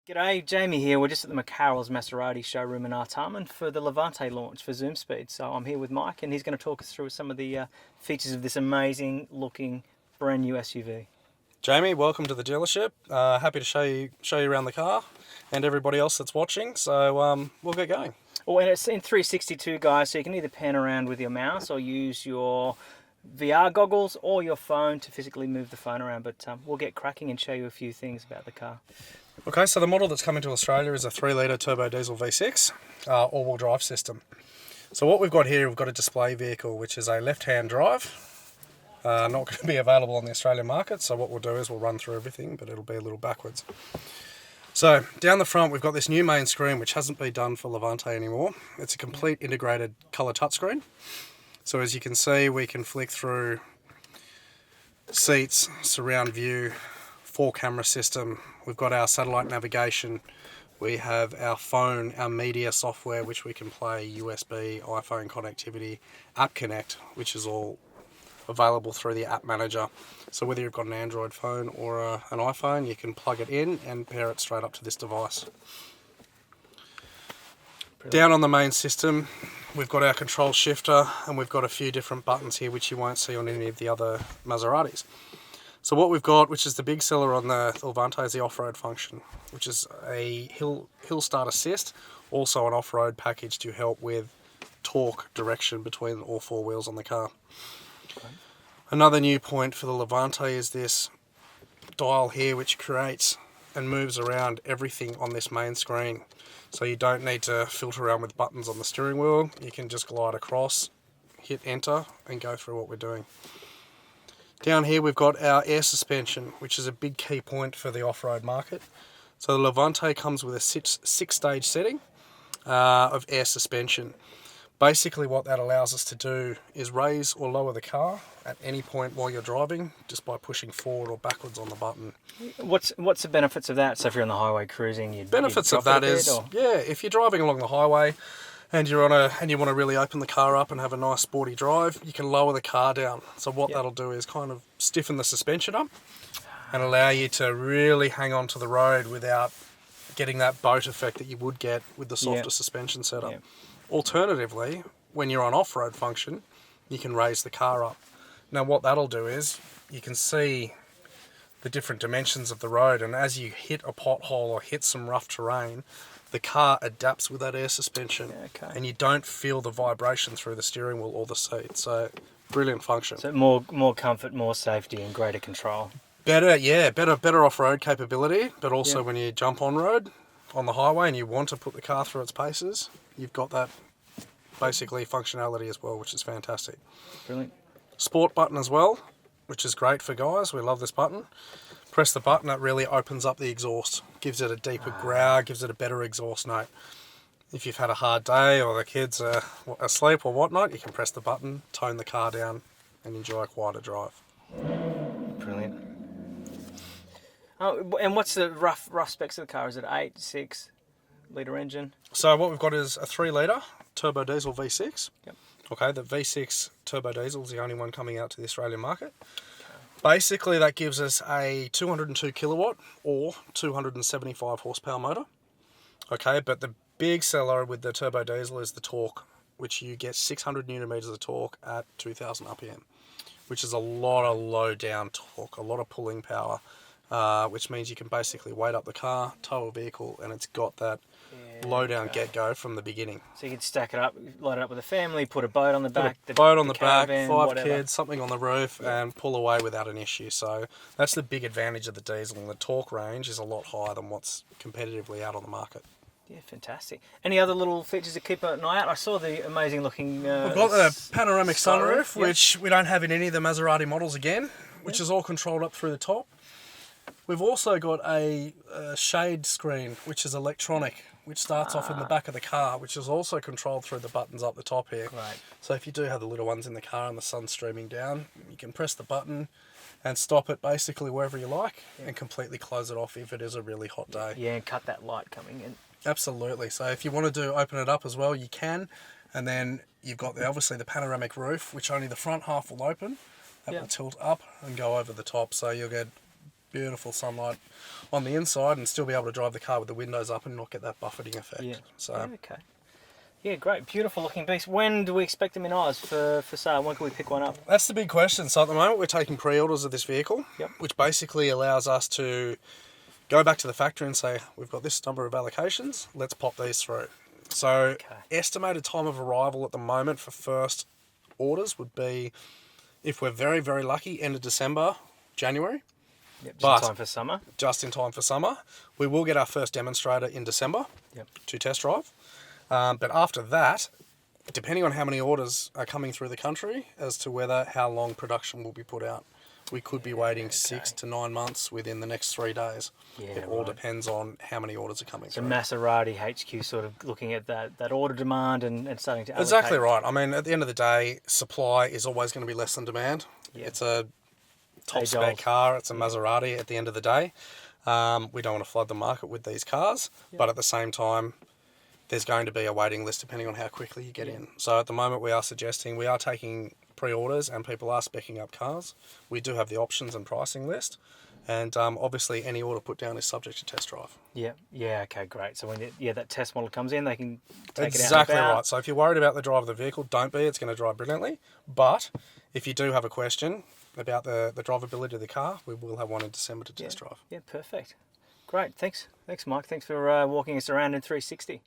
G'day, Jamie here. We're just at the McCarroll's Maserati showroom in Artarmon for the Levante launch for Zoom Speed. So I'm here with Mike and he's going to talk us through some of the features of this amazing looking brand new SUV. Jamie, welcome to the dealership. Happy to show you around the car and everybody else that's watching. So we'll get going. Oh, and it's in 362 guys, so you can either pan around with your mouse or use your VR goggles or your phone to physically move the phone around. But we'll get cracking and show you a few things about the car. Okay, so the model that's coming to Australia is a 3-litre turbo diesel V6 all-wheel drive system. So what we've got here, we've got a display vehicle which is a left-hand drive. Not going to be available on the Australian market, so what we'll do is we'll run through everything, but it'll be a little backwards. So down the front we've got this new main screen which hasn't been done for Levante anymore. It's a complete integrated colour touchscreen. So as you can see, we can flick through seats, surround view, 4-camera system. We've got our satellite navigation. We have our phone, our media software, which we can play USB, iPhone connectivity, App Connect, which is all available through the app manager. So whether you've got an Android phone or an iPhone, you can plug it in and pair it straight up to this device. Brilliant. Down on the main system, we've got our control shifter and we've got a few different buttons here which you won't see on any of the other Maseratis. So what we've got, which is the big seller on the Levante, is the off-road function, which is a hill start assist, also an off-road package to help with torque direction between all 4 wheels on the car. Okay. Another new point for the Levante is this dial here, which creates and moves around everything on this main screen. So you don't need to filter around with buttons on the steering wheel. You can just glide across, hit enter, and go through what we're doing. Down here we've got our air suspension, which is a big key point for the off-road market. So the Levante comes with a 6-stage setting of air suspension. Basically what that allows us to do is raise or lower the car at any point while you're driving, just by pushing forward or backwards on the button. What's the benefits of that? So if you're on the highway cruising, benefits of that is, yeah, if you're driving along the highway and you want to really open the car up and have a nice sporty drive, you can lower the car down. So what that'll do is kind of stiffen the suspension up and allow you to really hang on to the road without getting that boat effect that you would get with the softer suspension setup. Alternatively, when you're on off-road function, you can raise the car up. Now what that'll do is you can see the different dimensions of the road, and as you hit a pothole or hit some rough terrain, the car adapts with that air suspension, and you don't feel the vibration through the steering wheel or the seat. So, brilliant function. So more comfort, more safety, and greater control. Better off-road capability, but also when you jump on road, on the highway, and you want to put the car through its paces, you've got that basically functionality as well, which is fantastic. Brilliant. Sport button as well, which is great for guys. We love this button. Press the button, it really opens up the exhaust, gives it a deeper growl, gives it a better exhaust note. If you've had a hard day or the kids are asleep or whatnot, you can press the button, tone the car down and enjoy a quieter drive. Brilliant. Oh, and what's the rough specs of the car? Is it 8, 6 litre engine? So what we've got is a 3-litre turbo diesel V6. Yep. Okay, the V6 turbo diesel is the only one coming out to the Australian market. Basically, that gives us a 202 kilowatt or 275 horsepower motor. Okay, but the big seller with the turbo diesel is the torque, which you get 600 newton meters of torque at 2000 RPM, which is a lot of low down torque, a lot of pulling power, which means you can basically weight up the car, tow a vehicle, and it's got that low down get-go from the beginning. So you can stack it up, load it up with a family, put a boat on the back, the back, 5 kids, something on the roof, and pull away without an issue. So that's the big advantage of the diesel, and the torque range is a lot higher than what's competitively out on the market. Yeah, fantastic. Any other little features to keep an eye out? I saw the amazing looking... We've got the panoramic sunroof, which we don't have in any of the Maserati models again, which is all controlled up through the top. We've also got a shade screen, which is electronic, which starts off in the back of the car, which is also controlled through the buttons up the top here. Right. So if you do have the little ones in the car and the sun's streaming down, you can press the button and stop it basically wherever you like and completely close it off if it is a really hot day. Yeah, and cut that light coming in. Absolutely. So if you want to open it up as well, you can. And then you've got obviously the panoramic roof, which only the front half will open. That will tilt up and go over the top. So you'll get beautiful sunlight on the inside and still be able to drive the car with the windows up and not get that buffeting effect. Yeah. So Yeah, okay. Yeah, great. Beautiful looking beast. When do we expect them in Oz for sale? When can we pick one up? that's the big question. So at the moment we're taking pre-orders of this vehicle, Yep. which basically allows us to go back to the factory and say, we've got this number of allocations, let's pop these through. So Okay. estimated time of arrival at the moment for first orders would be, if we're very, very lucky, end of December, January. Yep, just But- in time for summer. Just in time for summer. We will get our first demonstrator in December Yep. to test drive. But after that, depending on how many orders are coming through the country as to how long production will be put out, we could be waiting 6 to 9 months within the next 3 days. Yeah, It all right. depends on how many orders are coming So through. Maserati HQ sort of looking at that order demand and starting to allocate. Exactly right. I mean, at the end of the day, supply is always going to be less than demand. Yeah. It's a top spec Age-old. car. It's a Maserati at the end of the day. We don't want to flood the market with these cars, but at the same time, there's going to be a waiting list depending on how quickly you get in. So at the moment, we are taking pre-orders and people are speccing up cars. We do have the options and pricing list. And obviously, any order put down is subject to test drive. Yeah. Yeah. Okay. Great. So when that test model comes in, they can take Exactly it out. right. So if you're worried about the drive of the vehicle, don't be. It's going to drive brilliantly. But if you do have a question about the drivability of the car, we will have one in December to test drive. Yeah. Perfect. Great. Thanks, Mike. Thanks for walking us around in 360.